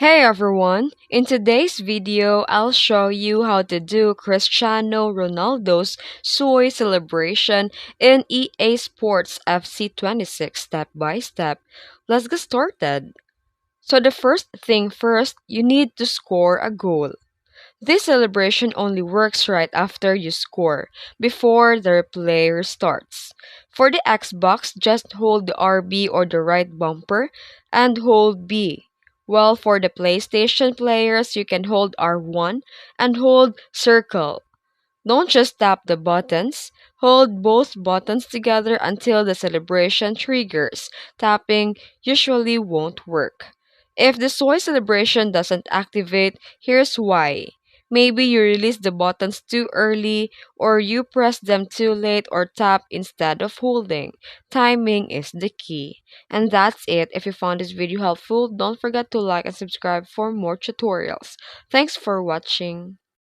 Hey everyone! In today's video, I'll show you how to do Cristiano Ronaldo's SUI celebration in EA Sports FC 26 step by step. Let's get started. So the first thing first, you need to score a goal. This celebration only works right after you score, before the player starts. For the Xbox, just hold the RB or the right bumper and hold B. While for the PlayStation players, you can hold R1 and hold circle. Don't just tap the buttons, hold both buttons together until the celebration triggers. Tapping usually won't work. If the soy celebration doesn't activate, here's why. Maybe you release the buttons too early, or you press them too late, or tap instead of holding. Timing is the key. And that's it. If you found this video helpful, don't forget to like and subscribe for more tutorials. Thanks for watching.